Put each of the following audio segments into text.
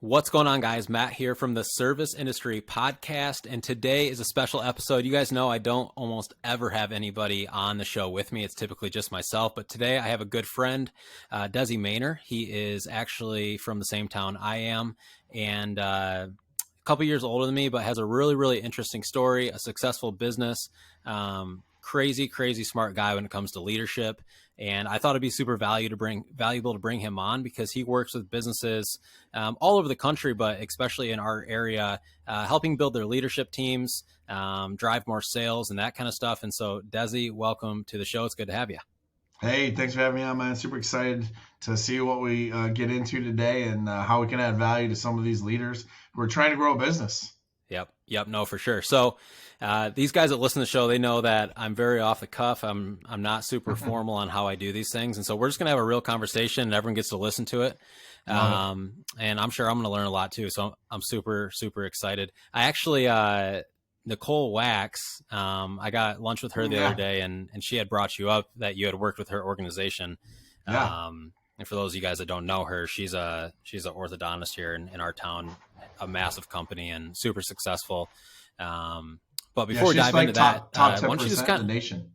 What's going on, guys? Matt here from the Service Industry Podcast, and today is a special episode. You guys know I don't almost ever have anybody on the show with me. It's typically just myself, but today I have a good friend, Desi Mayner. He is actually from the same town I am, and a couple years older than me, but has a really, really interesting story, a successful business, crazy smart guy when it comes to leadership. And I thought it'd be super valuable to bring him on because he works with businesses all over the country, but especially in our area, helping build their leadership teams, drive more sales and that kind of stuff. And so, Desi, welcome to the show. It's good to have you. Hey, thanks for having me on, man. Super excited to see what we get into today and how we can add value to some of these leaders who are trying to grow a business. Yep. No, for sure. So these guys that listen to the show, they know that I'm very off the cuff. I'm not super formal on how I do these things. And so we're just going to have a real conversation and everyone gets to listen to it. And I'm sure I'm going to learn a lot too. So I'm super excited. I actually, Nicole Wax, I got lunch with her the other day and she had brought you up that you had worked with her organization. And for those of you guys that don't know her, she's an orthodontist here in our town, a massive company and super successful. But before we dive into top that, 10% why don't you just in the nation?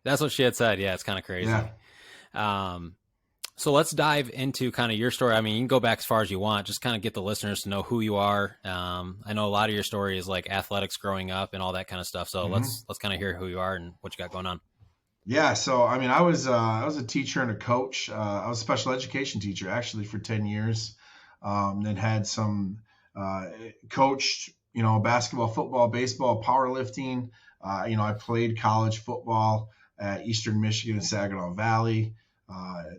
That's what she had said. Yeah, it's kind of crazy. Yeah. So let's dive into kind of your story. I mean, you can go back as far as you want, just kind of get the listeners to know who you are. I know a lot of your story is like athletics growing up and all that kind of stuff. So let's kind of hear who you are and what you got going on. Yeah, so I mean, I was a teacher and a coach. I was a special education teacher actually for 10 years. Then had some coached, basketball, football, baseball, powerlifting. I played college football at Eastern Michigan and Saginaw Valley.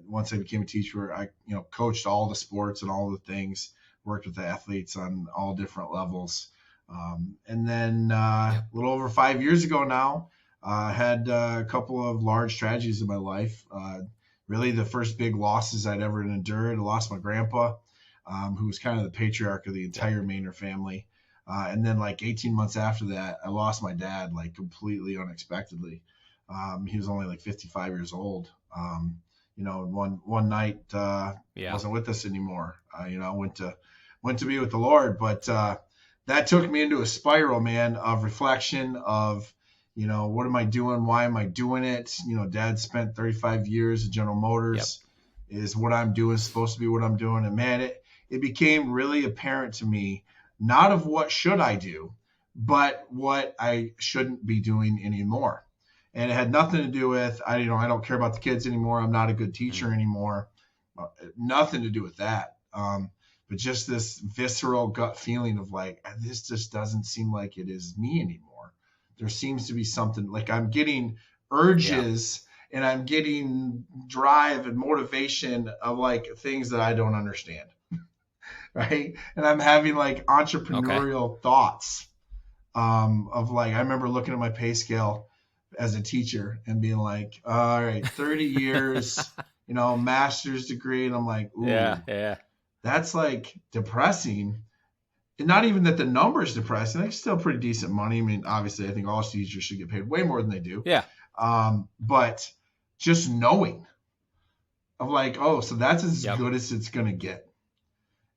Once I became a teacher, I coached all the sports and all the things. Worked with the athletes on all different levels. And then a little over 5 years ago now. Had a couple of large tragedies in my life. Really the first big losses I'd ever endured. I lost my grandpa, who was kind of the patriarch of the entire Mayner family. And then like 18 months after that, I lost my dad like completely unexpectedly. He was only like 55 years old. One night wasn't with us anymore. Went to be with the Lord, but that took me into a spiral, man, of reflection of, what am I doing? Why am I doing it? Dad spent 35 years at General Motors. Is what I'm doing supposed to be what I'm doing? And man, it became really apparent to me, not of what should I do, but what I shouldn't be doing anymore. And it had nothing to do with, I don't care about the kids anymore. I'm not a good teacher anymore. Nothing to do with that. But just this visceral gut feeling of like, this just doesn't seem like it is me anymore. There seems to be something like I'm getting urges and I'm getting drive and motivation of like things that I don't understand. Right. And I'm having like entrepreneurial thoughts of like, I remember looking at my pay scale as a teacher and being like, all right, 30 years, master's degree. And I'm like, ooh, that's like depressing. And not even that the number is depressing. It's still pretty decent money. I mean, obviously, I think all teachers should get paid way more than they do. Yeah. But just knowing of like, oh, so that's as good as it's going to get.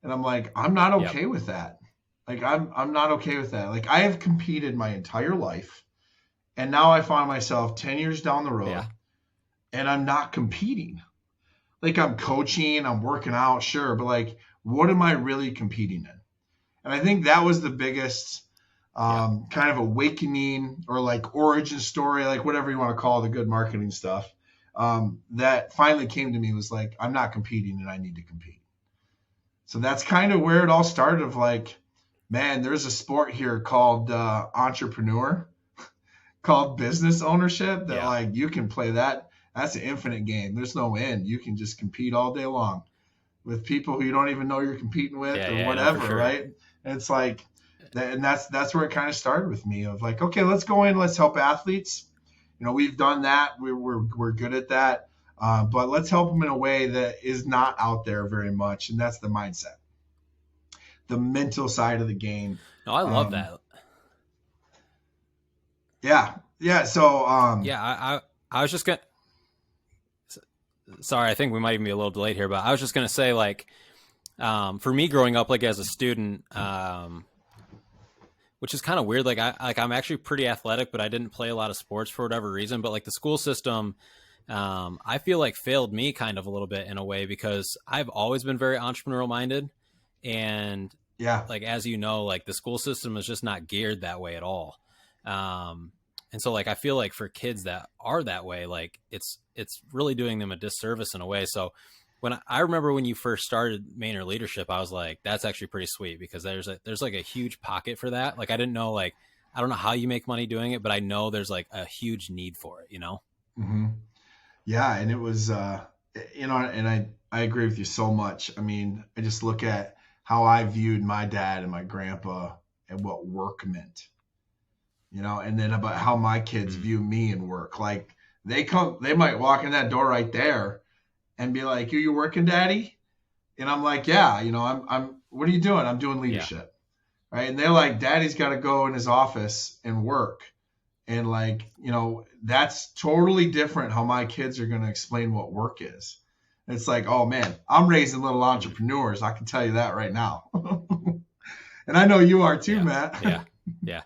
And I'm like, I'm not okay with that. Like, I'm not okay with that. Like, I have competed my entire life. And now I find myself 10 years down the road and I'm not competing. Like, I'm coaching, I'm working out, sure. But like, what am I really competing in? And I think that was the biggest kind of awakening or like origin story, like whatever you want to call it, the good marketing stuff, that finally came to me was like, I'm not competing and I need to compete. So that's kind of where it all started of like, man, there's a sport here called entrepreneur, called business ownership that like you can play that. That's an infinite game. There's no end. You can just compete all day long with people who you don't even know you're competing with or whatever, no, sure. Right? And it's like, and that's where it kind of started with me of like, okay, let's go in, let's help athletes. We've done that. We're good at that. But let's help them in a way that is not out there very much. And that's the mindset, the mental side of the game. No, I love that. Yeah. Yeah. So, I was just going to, sorry, I think we might even be a little delayed here, but I was just going to say like, For me growing up, like as a student, which is kind of weird. I'm actually pretty athletic, but I didn't play a lot of sports for whatever reason. But like the school system, I feel like failed me kind of a little bit in a way because I've always been very entrepreneurial minded. And Yeah. like, as you know, like the school system is just not geared that way at all. And so like, I feel like for kids that are that way, like it's really doing them a disservice in a way. So I remember when you first started Mayner Leadership, I was like, that's actually pretty sweet because there's like a huge pocket for that. Like, I didn't know, like, I don't know how you make money doing it, but I know there's like a huge need for it, you know? Hmm. Yeah. And it was, and I agree with you so much. I mean, I just look at how I viewed my dad and my grandpa and what work meant, and then about how my kids Mm. view me and work. Like they might walk in that door right there and be like, "You working, Daddy?" And I'm like, "Yeah, what are you doing? I'm doing Yeah. leadership." Right? And they're like, "Daddy's got to go in his office and work." And like, that's totally different how my kids are going to explain what work is. It's like, oh man, I'm raising little Mm. entrepreneurs. I can tell you that right now. And I know you are too, Yeah. Matt. Yeah.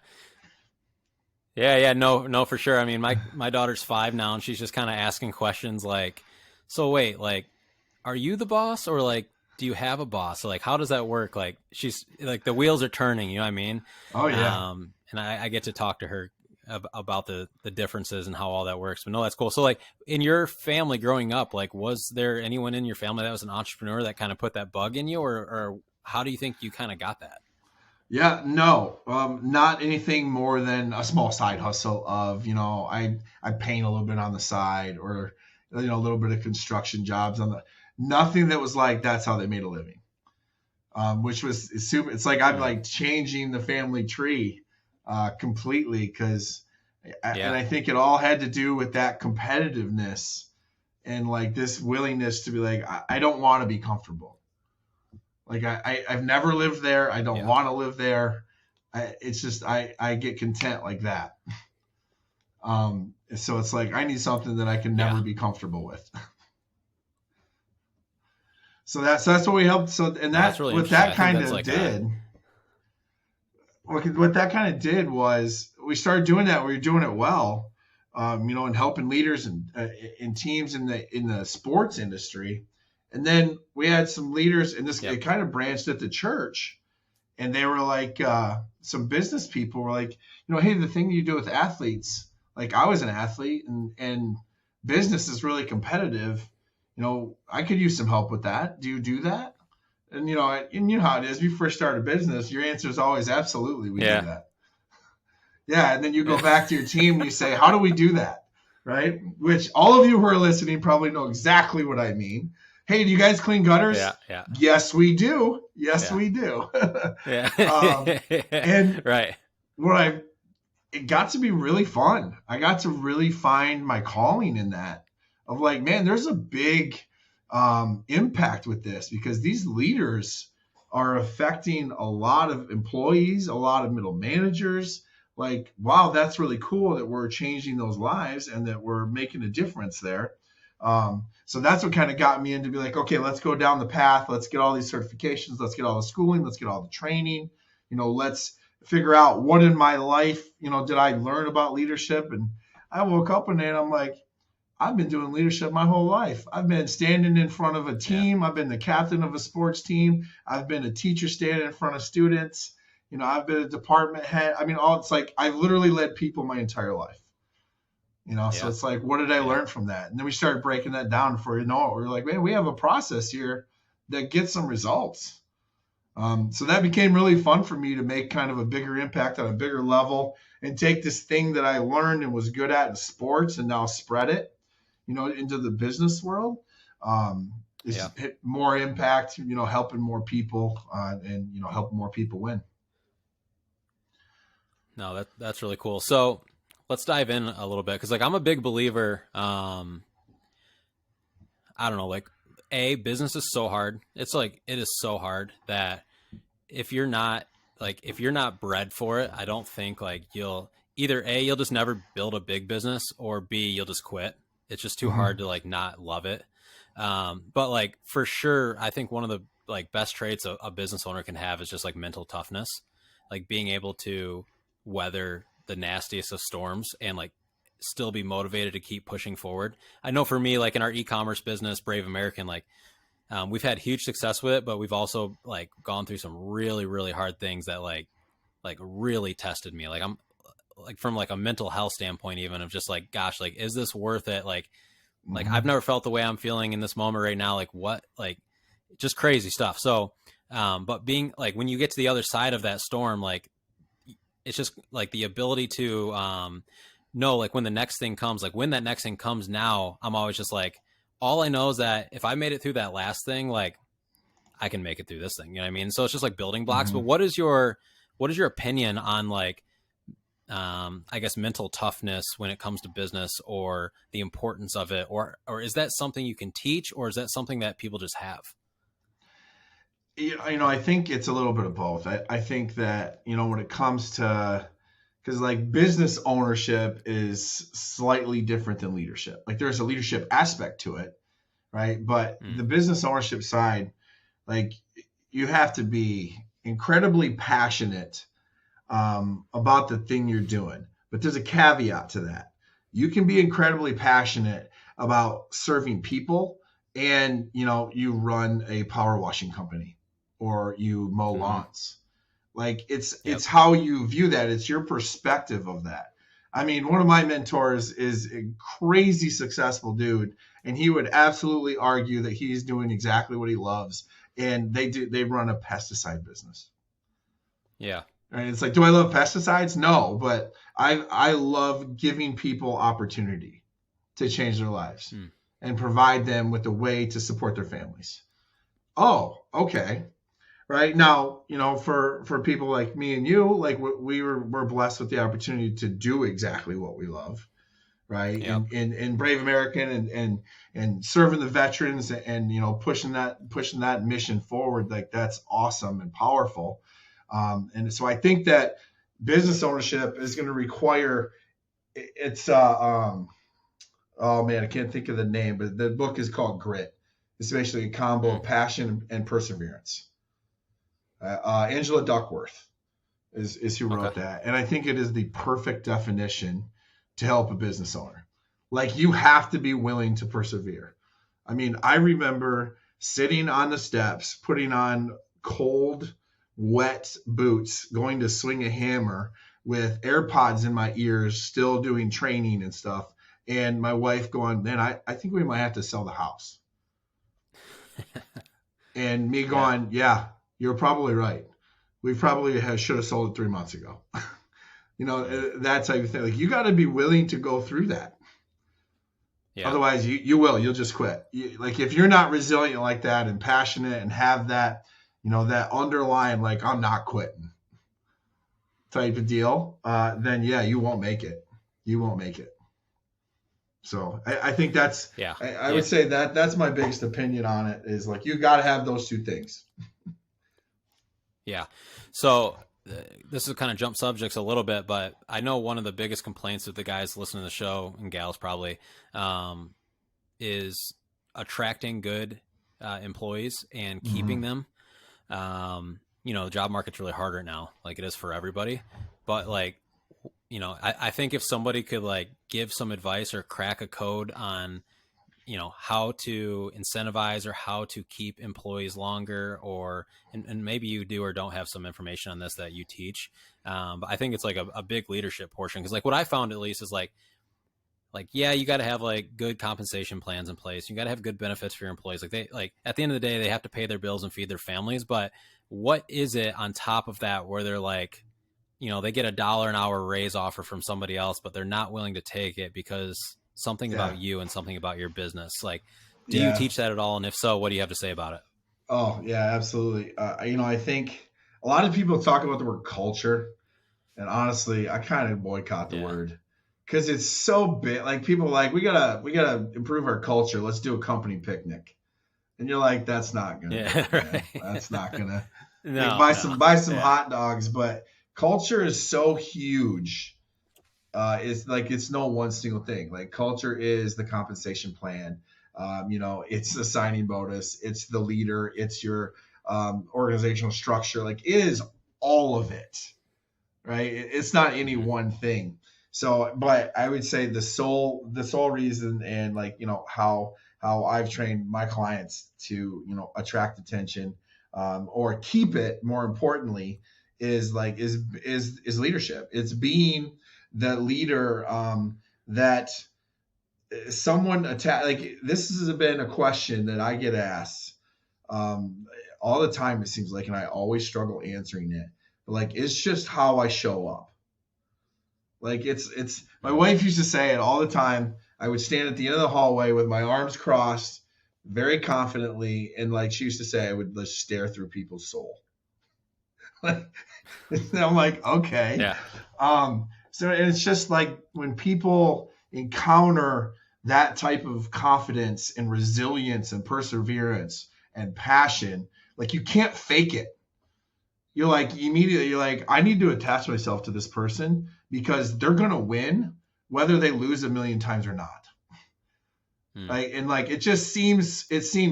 Yeah. Yeah. No, no, for sure. I mean, my daughter's 5 now and she's just kind of asking questions like, so wait, like, are you the boss or like, do you have a boss? So like, how does that work? Like she's like, the wheels are turning, you know what I mean? Oh yeah. And I get to talk to her about the differences and how all that works, but no, that's cool. So like in your family growing up, like, was there anyone in your family that was an entrepreneur that kind of put that bug in you or how do you think you kind of got that? Yeah, no, not anything more than a small side hustle of, I paint a little bit on the side or, a little bit of construction jobs nothing that was like, that's how they made a living. Which was super. It's like I'm Mm. like changing the family tree completely and Yeah. I think it all had to do with that competitiveness and like this willingness to be like, I don't want to be comfortable. Like I've never lived there. I don't Yeah. want to live there. It's just I get content like that. So it's like I need something that I can Yeah. never be comfortable with. So that's what we helped. So and No, that's that really what interesting. that I think kind that's of like did. What that kind of did was we started doing that. We were doing it well, and helping leaders and in teams in the sports industry. And then we had some leaders, and this yep. it kind of branched at the church. And they were like, some business people were like, hey, the thing you do with athletes, like I was an athlete, and business is really competitive. I could use some help with that. Do you do that? And how it is. When you first start a business, your answer is always absolutely, we do Yeah. that. Yeah, and then you go back to your team and you say, how do we do that? Right? Which all of you who are listening probably know exactly what I mean. Hey, do you guys clean gutters? Yeah. Yeah. Yes, we do. Yes, Yeah. we do. Yeah. And Right. what I it got to be really fun. I got to really find my calling in that of like, man, there's a big impact with this because these leaders are affecting a lot of employees, a lot of middle managers. Like, wow, that's really cool that we're changing those lives and that we're making a difference there. So that's what kind of got me into be like, okay, let's go down the path. Let's get all these certifications. Let's get all the schooling. Let's get all the training. Let's figure out what in my life, did I learn about leadership? And I woke up one day and I'm like, I've been doing leadership my whole life. I've been standing in front of a Yeah. team. I've been the captain of a sports team. I've been a teacher standing in front of students. I've been a department head. I mean, it's like I've literally led people my entire life. So Yeah. it's like, what did I Yeah. learn from that? And then we started breaking that down for we're like, man, we have a process here that gets some results. So that became really fun for me to make kind of a bigger impact on a bigger level and take this thing that I learned and was good at in sports and now spread it, into the business world. Is Yeah. more impact, helping more people and, helping more people win. No, that's really cool. So let's dive in a little bit because like I'm a big believer. I don't know, like business is so hard. It's like it is so hard that if you're not if you're not bred for it, I don't think like you'll just never build a big business or B, you'll just quit. It's just too Mm-hmm. hard to like not love it. But like for sure, I think one of like best traits a business owner can have is just like mental toughness, like being able to weather the nastiest of storms and like still be motivated to keep pushing forward. I know for me, like in our e-commerce business, Brave American, like we've had huge success with it, but we've also like gone through some really, really hard things that like really tested me. Like I'm like from like a mental health standpoint, even of just like, gosh, like, is this worth it? Like I've never felt the way I'm feeling in this moment right now. Like what, like just crazy stuff. So, but being like, when you get to the other side of that storm, like it's just like the ability to, know like when the next thing comes, like when that next thing comes now, I'm always just like, all I know is that if I made it through that last thing, like I can make it through this thing. You know what I mean? So it's just like building blocks. But what is your opinion on like, I guess mental toughness when it comes to business, or the importance of it, or is that something you can teach, or is that something that people just have? I think it's a little bit of both. I think that, when it comes to, because like business ownership is slightly different than leadership. Like there's a leadership aspect to it, right? But the business ownership side, like you have to be incredibly passionate about the thing you're doing. But there's a caveat to that. You can be incredibly passionate about serving people, and you run a power washing company or you mow lawns. Like it's how you view that. It's your perspective of that. I mean, one of my mentors is a crazy successful dude, and he would absolutely argue that he's doing exactly what he loves. And they run a pesticide business. Yeah. Right? It's like, do I love pesticides? No, but I love giving people opportunity to change their lives and provide them with a way to support their families. Oh, okay. Right now, for people like me and you, like we're blessed with the opportunity to do exactly what we love, right? Yep. In Brave American and serving the veterans and pushing that mission forward, like that's awesome and powerful. And so I think that business ownership is going to require oh man, I can't think of the name, but the book is called Grit. It's basically a combo of passion and perseverance. Angela Duckworth is who wrote that. And I think it is the perfect definition to help a business owner. Like you have to be willing to persevere. I mean, I remember sitting on the steps, putting on cold, wet boots, going to swing a hammer with AirPods in my ears, still doing training and stuff. And my wife going, man, I think we might have to sell the house. And me going, yeah, you're probably right. We probably should have sold it 3 months ago. That type of thing. Like you got to be willing to go through that. Yeah. Otherwise, you'll just quit. Like if you're not resilient like that and passionate and have that, that underlying like I'm not quitting type of deal, then yeah, you won't make it. You won't make it. So I think that's I would say that's my biggest opinion on it is like you got to have those two things. Yeah. So this is kind of jump subjects a little bit, but I know one of the biggest complaints of the guys listening to the show, and gals probably, is attracting good employees and keeping them. The job market's really hard right now, like it is for everybody. But like, I think if somebody could like give some advice or crack a code on, how to incentivize or how to keep employees longer, and maybe you do or don't have some information on this that you teach. But I think it's like a big leadership portion. Cause like what I found at least is like, yeah, you got to have like good compensation plans in place. You got to have good benefits for your employees. Like at the end of the day, they have to pay their bills and feed their families. But what is it on top of that where they're like, they get $1 an hour raise offer from somebody else, but they're not willing to take it because something about you and something about your business. Like, do you teach that at all? And if so, what do you have to say about it? Oh yeah, absolutely. I think a lot of people talk about the word culture, and honestly, I kind of boycott the word because it's so big. Like people are like, we gotta improve our culture. Let's do a company picnic. And you're like, that's not gonna right. That's not gonna buy some hot dogs, but culture is so huge. It's like it's no one single thing. Like culture is the compensation plan. It's the signing bonus. It's the leader. It's your organizational structure. Like it is all of it, right? It's not any one thing. So, but I would say the sole reason, and like, how I've trained my clients to, attract attention, or keep it, more importantly, is leadership. It's being the leader, that someone like this has been a question that I get asked, all the time, it seems like, and I always struggle answering it. But like, it's just how I show up. Like it's my wife used to say it all the time. I would stand at the end of the hallway with my arms crossed, very confidently, and like she used to say, I would just stare through people's soul. And I'm like, okay. Yeah. So it's just like when people encounter that type of confidence and resilience and perseverance and passion, like you can't fake it. You're like, I need to attach myself to this person because they're going to win whether they lose a million times or not. Like, and like, it seems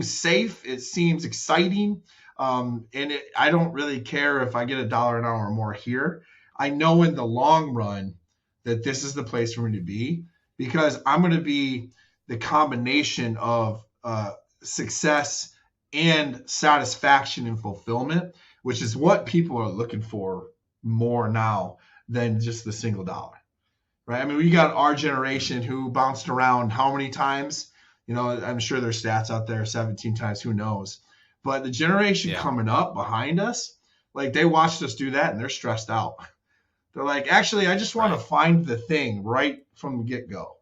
safe. It seems exciting. I don't really care if I get $1 an hour or more here. I know in the long run that this is the place for me to be, because I'm going to be the combination of success and satisfaction and fulfillment, which is what people are looking for more now than just the single dollar, right? I mean, we got our generation who bounced around how many times? I'm sure there's stats out there, 17 times, who knows? But the generation coming up behind us, like they watched us do that and they're stressed out. They're like, actually, I just want to find the thing right from the get-go.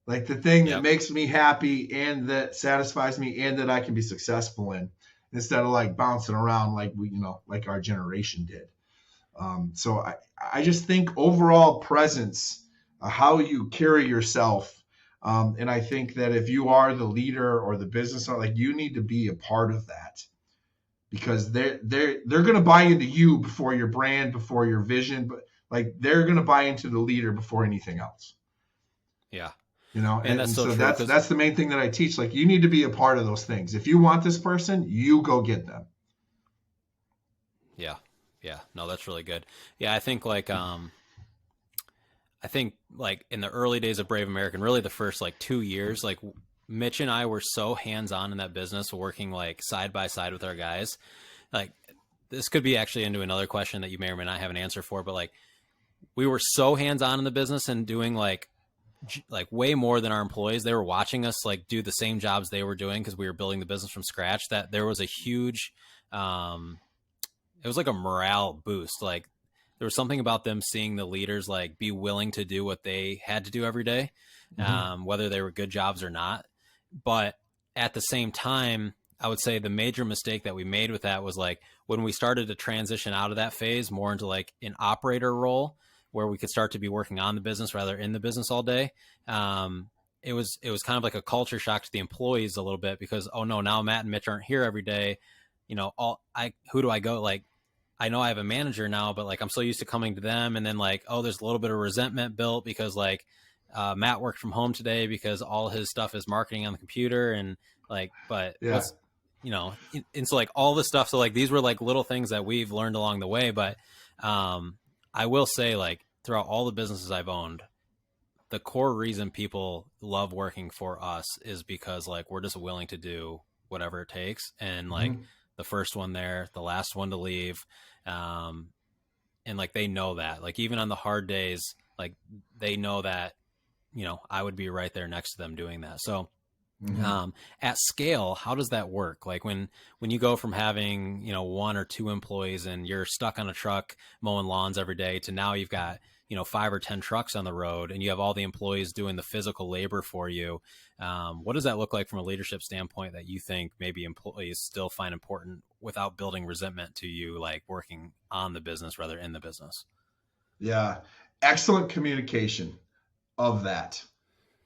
Like the thing that makes me happy and that satisfies me and that I can be successful in, instead of like bouncing around like like our generation did. So I just think overall presence, how you carry yourself. And I think that if you are the leader or the business owner, like you need to be a part of that, because they're going to buy into you before your brand, before your vision, but like they're going to buy into the leader before anything else. Yeah. And that's so that's the main thing that I teach. Like you need to be a part of those things. If you want this person, you go get them. Yeah. Yeah. No, that's really good. Yeah. I think like in the early days of Brave American, really the first like 2 years, like Mitch and I were so hands-on in that business, working like side by side with our guys. Like this could be actually into another question that you may or may not have an answer for, but like we were so hands-on in the business and doing like way more than our employees. They were watching us like do the same jobs they were doing because we were building the business from scratch, that there was a huge, it was like a morale boost. Like there was something about them seeing the leaders like be willing to do what they had to do every day, whether they were good jobs or not. But at the same time, I would say the major mistake that we made with that was like when we started to transition out of that phase more into like an operator role, where we could start to be working on the business rather in the business all day. It was kind of like a culture shock to the employees a little bit, because, oh no, now Matt and Mitch aren't here every day. Who do I go? Like, I know I have a manager now, but like, I'm so used to coming to them. And then like, oh, there's a little bit of resentment built because like, Matt worked from home today because all his stuff is marketing on the computer, and like, but what's, and so like all this stuff. So like, these were like little things that we've learned along the way. But, I will say, like, throughout all the businesses I've owned, the core reason people love working for us is because like we're just willing to do whatever it takes. And like the first one there, the last one to leave. And like they know that, like even on the hard days, like they know that, I would be right there next to them doing that. So at scale, how does that work? Like when you go from having, 1 or 2 employees and you're stuck on a truck mowing lawns every day to now you've got, 5 or 10 trucks on the road and you have all the employees doing the physical labor for you. What does that look like from a leadership standpoint that you think maybe employees still find important without building resentment to you, like working on the business rather in the business? Yeah. Excellent communication of that.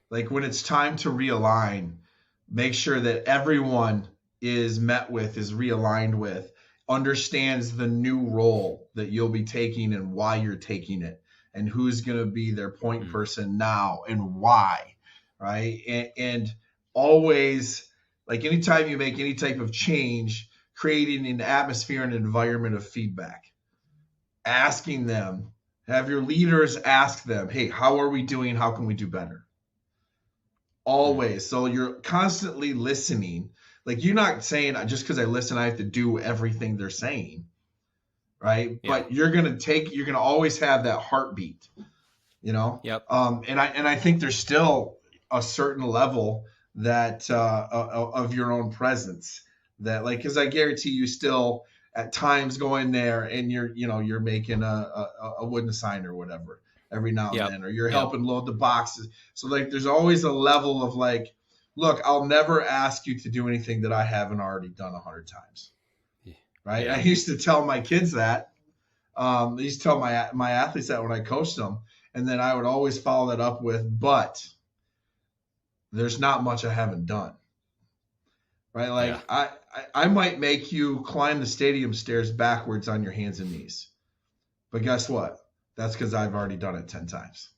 Like when it's time to realign, make sure that everyone is realigned with, understands the new role that you'll be taking and why you're taking it, and who's going to be their point person now and why, right? And always, like anytime you make any type of change, creating an atmosphere and an environment of feedback. Asking them, have your leaders ask them, hey, how are we doing? How can we do better? Always. So you're constantly listening. Like, you're not saying just because I listen, I have to do everything they're saying. Right. Yeah. But you're going to always have that heartbeat, Yep. And I think there's still a certain level that of your own presence that, like, because I guarantee you still at times go in there and you're making a wooden sign or whatever every now and then, or you're helping load the boxes. So like, there's always a level of like, look, I'll never ask you to do anything that I haven't already done 100 times. Right. I used to tell my kids that. I used to tell my athletes that when I coached them, and then I would always follow that up with, but there's not much I haven't done. Right. Like, I might make you climb the stadium stairs backwards on your hands and knees. But guess what? That's because I've already done it 10 times.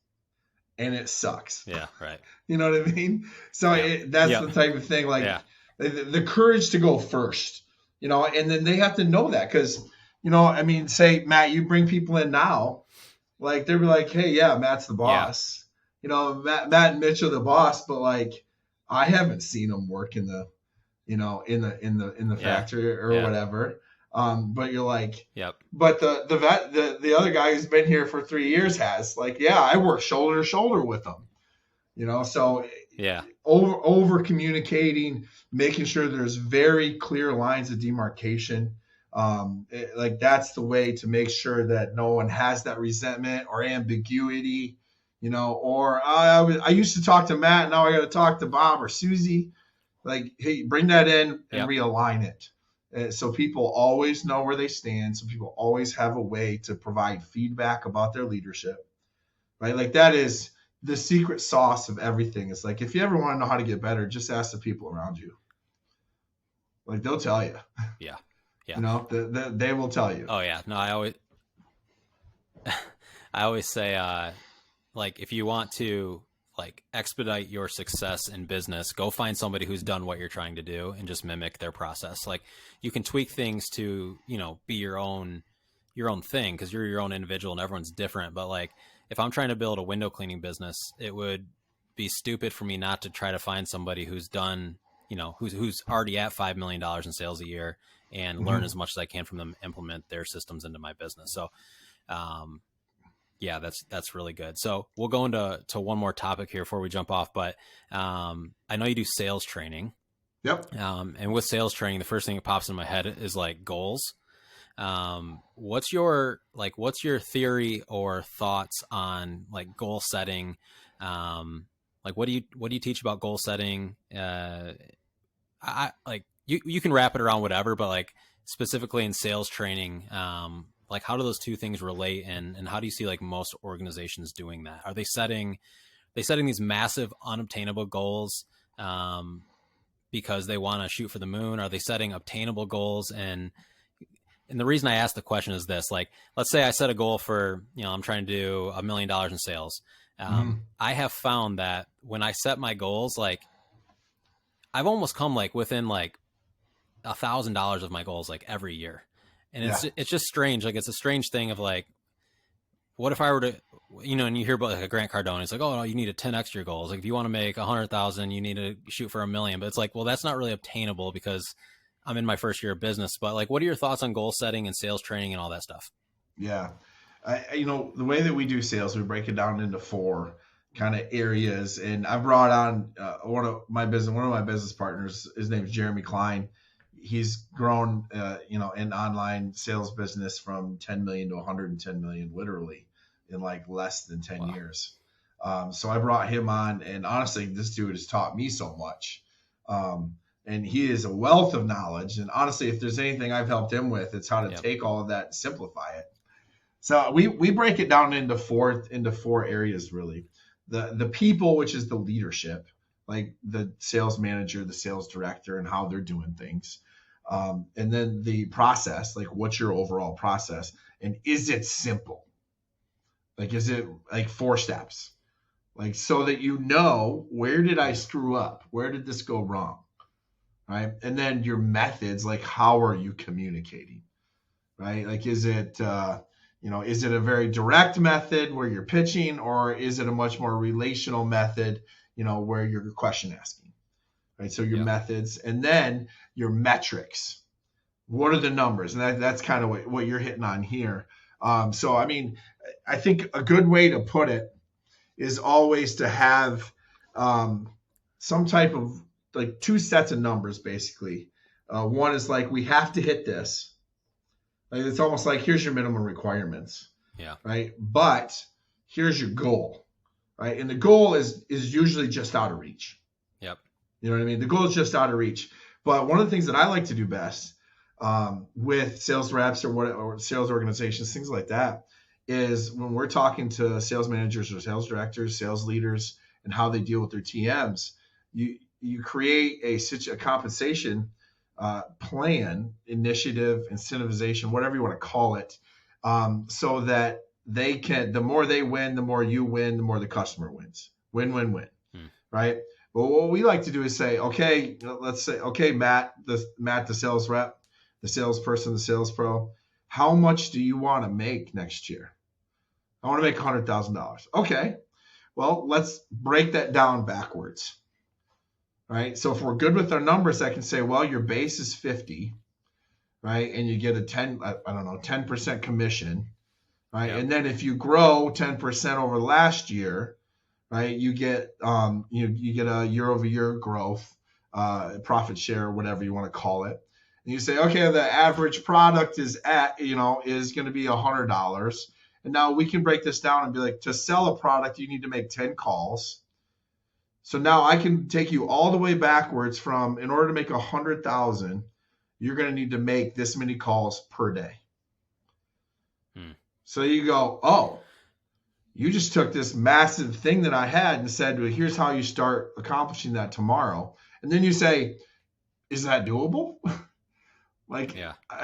And it sucks. Yeah, right. You know what I mean? So that's the type of thing, like the courage to go first, and then they have to know that because, say, Matt, you bring people in now, like, they'll be like, hey, yeah, Matt's the boss. Matt and Mitch are the boss, but like, I haven't seen them work in the factory or whatever. But you're like, but the other guy who's been here for 3 years has, like, I work shoulder to shoulder with them, so over communicating, making sure there's very clear lines of demarcation. Like, that's the way to make sure that no one has that resentment or ambiguity, or I used to talk to Matt, now I got to talk to Bob or Susie. Like, hey, bring that in and realign it. So people always know where they stand. So people always have a way to provide feedback about their leadership, right? Like, that is the secret sauce of everything. It's like, if you ever want to know how to get better, just ask the people around you. Like, they'll tell you. Yeah. They will tell you. Oh yeah. No, I always say, like, if you want to, like, expedite your success in business, go find somebody who's done what you're trying to do and just mimic their process. Like, you can tweak things to, be your own thing, because you're your own individual and everyone's different. But like, if I'm trying to build a window cleaning business, it would be stupid for me not to try to find somebody who's done, who's already at $5 million in sales a year and learn as much as I can from them, implement their systems into my business. So, that's really good. So we'll go into one more topic here before we jump off, but I know you do sales training. Yep. And with sales training, the first thing that pops in my head is like goals. What's your theory or thoughts on like goal setting? Like, what do you teach about goal setting? I like you can wrap it around whatever, but like specifically in sales training, like, how do those two things relate, and how do you see like most organizations doing that? Are they setting these massive unobtainable goals because they want to shoot for the moon? Are they setting obtainable goals? And the reason I ask the question is this: like, let's say I set a goal for, I'm trying to do $1 million in sales. I have found that when I set my goals, like, I've almost come like within like $1,000 of my goals like every year. And it's just strange. Like, it's a strange thing of like, what if I were to, and you hear about like a Grant Cardone, it's like, oh no, you need to 10x your goals. Like, if you want to make 100,000, you need to shoot for $1 million. But it's like, well, that's not really obtainable because I'm in my first year of business. But like, what are your thoughts on goal setting and sales training and all that stuff? Yeah. The way that we do sales, we break it down into 4 kind of areas. And I brought on one of my business partners. His name is Jeremy Klein. He's grown, in online sales business from 10 million to 110 million, literally in like less than 10 years. So I brought him on, and honestly, this dude has taught me so much. And he is a wealth of knowledge. And honestly, if there's anything I've helped him with, it's how to take all of that and simplify it. So we break it down into four areas, really. The people, which is the leadership, like the sales manager, the sales director, and how they're doing things. And then the process, like, what's your overall process? And is it simple? Like, is it like 4 steps? Like, so that where did I screw up? Where did this go wrong? right? And then your methods, like how are you communicating, right? Like, is it, is it a very direct method where you're pitching, or is it a much more relational method, where you're question asking, right? So your Yep. methods, and then your metrics. What are the numbers? And that's kind of what you're hitting on here. So, I mean, I think a good way to put it is always to have some type of like two sets of numbers, basically. One is like, we have to hit this. Like, it's almost like, here's your minimum requirements. Yeah. Right. But here's your goal. Right. And the goal is usually just out of reach. Yep. You know what I mean? The goal is just out of reach. But one of the things that I like to do best with sales reps or sales organizations, things like that, is when we're talking to sales managers or sales directors, sales leaders, and how they deal with their TMs, you create a compensation plan, initiative, incentivization, whatever you want to call it, so that the more they win, the more you win, the more the customer wins. Win, win, win. Right? But what we like to do is say, okay, let's say, okay, Matt, the sales rep, the salesperson, the sales pro, how much do you want to make next year? I want to make $100,000. Okay, well, let's break that down backwards. Right? So if we're good with our numbers, I can say, well, your base is 50, right? And you get a 10% commission, right? Yep. And then if you grow 10% over last year, right, you get you get a year-over-year growth, profit share, whatever you want to call it. And you say, okay, the average product is going to be $100. And now we can break this down and be like, to sell a product, you need to make 10 calls. So now I can take you all the way backwards from, in order to make 100,000, you're going to need to make this many calls per day. So you go, oh, you just took this massive thing that I had and said, well, here's how you start accomplishing that tomorrow. And then you say, is that doable? I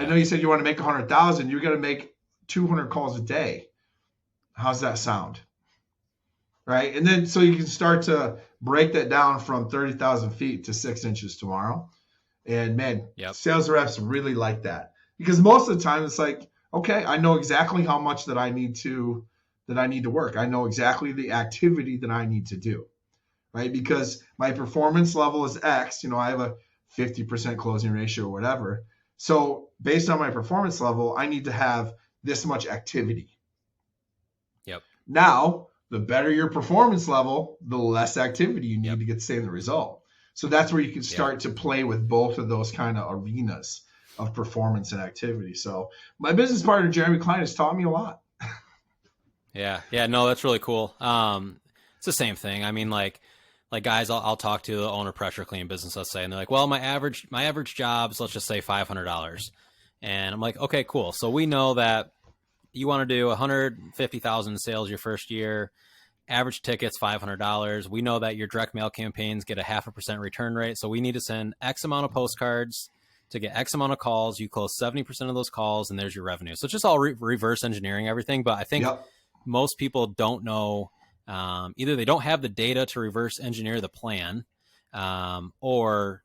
know you said you want to make 100,000. You're going to make 200 calls a day. How's that sound? Right. And then so you can start to break that down from 30,000 feet to 6 inches tomorrow. And man, sales reps really like that, because most of the time it's like, okay, I know exactly how much that I need to work. I know exactly the activity that I need to do. Right. Because my performance level is X. I have a 50% closing ratio or whatever. So based on my performance level, I need to have this much activity. Yep. Now, the better your performance level, the less activity you need to get the same result. So that's where you can start to play with both of those kind of arenas of performance and activity. So my business partner, Jeremy Klein, has taught me a lot. Yeah. No, that's really cool. It's the same thing. I mean, like guys, I'll talk to the owner pressure cleaning business, let's say, and they're like, well, my average jobs, let's just say $500. And I'm like, okay, cool. So we know that you want to do 150,000 sales your first year, average tickets $500. We know that your direct mail campaigns get a 0.5% return rate. So we need to send X amount of postcards to get X amount of calls. You close 70% of those calls, and there's your revenue. So it's just all reverse engineering everything. But I think most people don't know, either they don't have the data to reverse engineer the plan, or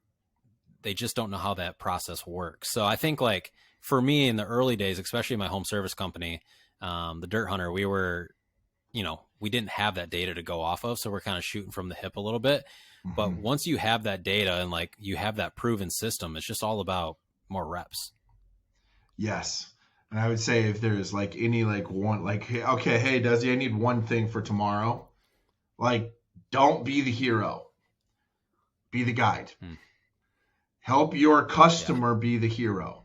they just don't know how that process works. So I think, like, for me in the early days, especially my home service company, the Dirt Hunter, we were, we didn't have that data to go off of. So we're kind of shooting from the hip a little bit. Mm-hmm. But once you have that data and like you have that proven system, it's just all about more reps. Yes. And I would say if there's like any like one, like, hey, Desi, I need one thing for tomorrow. Like, don't be the hero. Be the guide. Help your customer be the hero.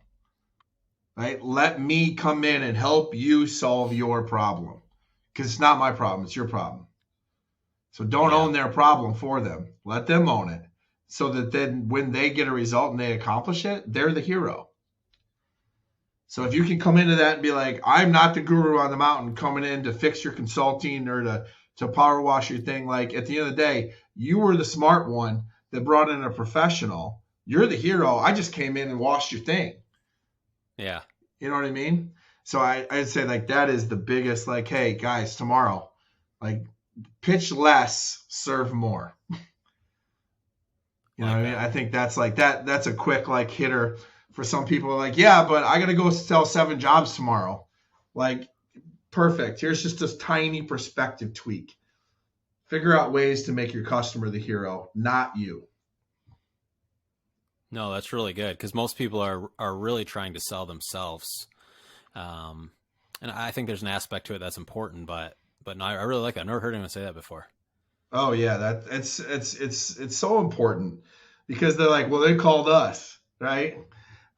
Right? Let me come in and help you solve your problem. Because it's not my problem, it's your problem. So don't own their problem for them. Let them own it. So that then when they get a result and they accomplish it, they're the hero. So if you can come into that and be like, I'm not the guru on the mountain coming in to fix your consulting or to power wash your thing. Like, at the end of the day, you were the smart one that brought in a professional. You're the hero. I just came in and washed your thing. Yeah. You know what I mean? So I'd say like that is the biggest, like, hey guys, tomorrow, like, pitch less, serve more. You know Like what I mean? that. I think that's like that's a quick like hitter for some people. Like, yeah, but I got to go sell 7 jobs tomorrow. Like, perfect. Here's just this tiny perspective tweak. Figure out ways to make your customer the hero, not you. No, that's really good because most people are really trying to sell themselves. Um, and I think there's an aspect to it that's important, but no, I really like that. I've never heard anyone say that before. Oh yeah, that it's so important because they're like, well, they called us, right?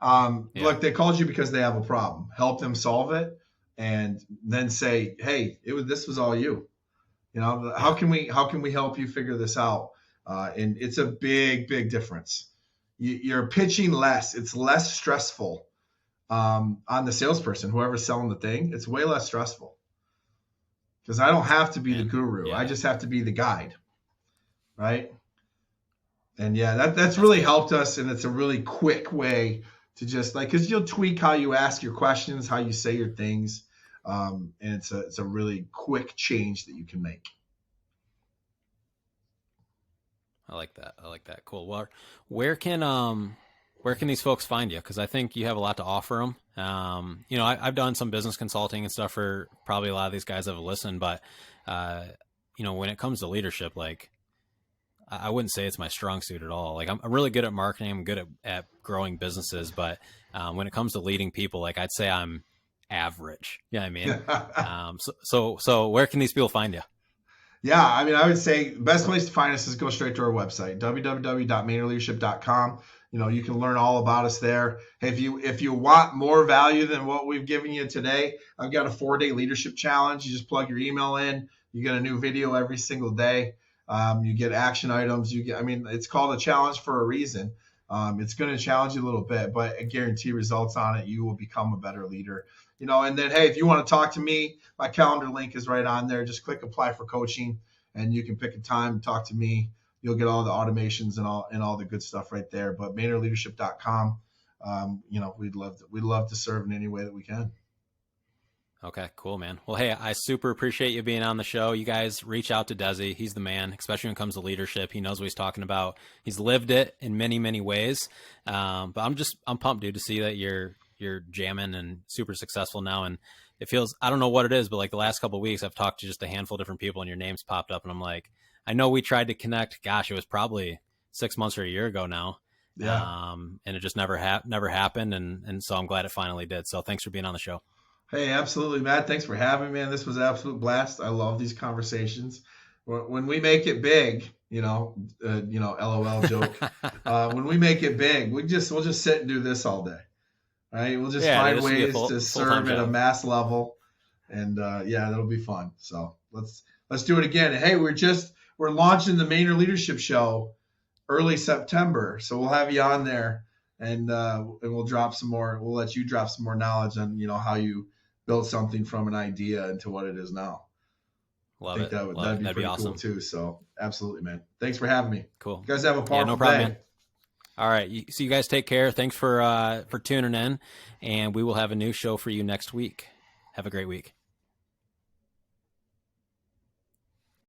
Yeah, Look, they called you because they have a problem. Help them solve it, and then say, hey, this was all you. You know, yeah, how can we help you figure this out? And it's a big difference. You're pitching less. It's less stressful on the salesperson, whoever's selling the thing. It's way less stressful because I don't have to be the and guru. I yeah, just have to be the guide, right? And yeah, that's that's really good. helped us, and it's a really quick way to just like because you'll tweak how you ask your questions, how you say your things, and it's a really quick change that you can make. I like that. I like that. Cool. Well, where can um where can these folks find you? Because I think you have a lot to offer them. I've done some business consulting and stuff for probably a lot of these guys that have listened, but uh, when it comes to leadership, like I wouldn't say it's my strong suit at all. Like I'm really good at marketing. I'm good at growing businesses, but when it comes to leading people, like I'd say I'm average. Yeah, I mean, so where can these people find you? Yeah, I mean, I would say the best place to find us is go straight to our website, www.mainerleadership.com. You know, you can learn all about us there. Hey, if you want more value than what we've given you today, I've got a 4-day leadership challenge. You just plug your email in. You get a new video every single day. You get action items. I mean, it's called a challenge for a reason. It's going to challenge you a little bit, but I guarantee results on it. You will become a better leader. You know, and then hey, if you want to talk to me, my calendar link is right on there. Just click apply for coaching, and you can pick a time and talk to me. You'll get all the automations and all the good stuff right there. But MainerLeadership.com. We'd love to serve in any way that we can. Okay, cool, man. Well, hey, I super appreciate you being on the show. You guys reach out to Desi. He's the man, especially when it comes to leadership. He knows what he's talking about. He's lived it in many, many ways. But I'm pumped, dude, to see that you're jamming and super successful now. And it feels, I don't know what it is, but like the last couple of weeks, I've talked to just a handful of different people, and your name's popped up, and I'm like, I know we tried to connect. Gosh, it was probably 6 months or a year ago now. Yeah. And it just never happened. And so I'm glad it finally did. So thanks for being on the show. Hey, absolutely, Matt. Thanks for having me, man. This was an absolute blast. I love these conversations. When we make it big, LOL joke. When we make it big, we'll just sit and do this all day. Right? We'll just Yeah, find this should be a ways to full-time serve at a job. mass level, and yeah, that'll be fun. So let's do it again. And hey, we're launching the Mainer Leadership Show early September, so we'll have you on there, and we'll drop some more. We'll let you drop some more knowledge on how you build something from an idea into what it is now. I Love think it. Love that'd it. be That'd be pretty cool awesome. too. So absolutely, man. Thanks for having me. Cool. You guys have a Yeah, no powerful problem, day. man. All right. So you guys take care. Thanks for tuning in, and we will have a new show for you next week. Have a great week.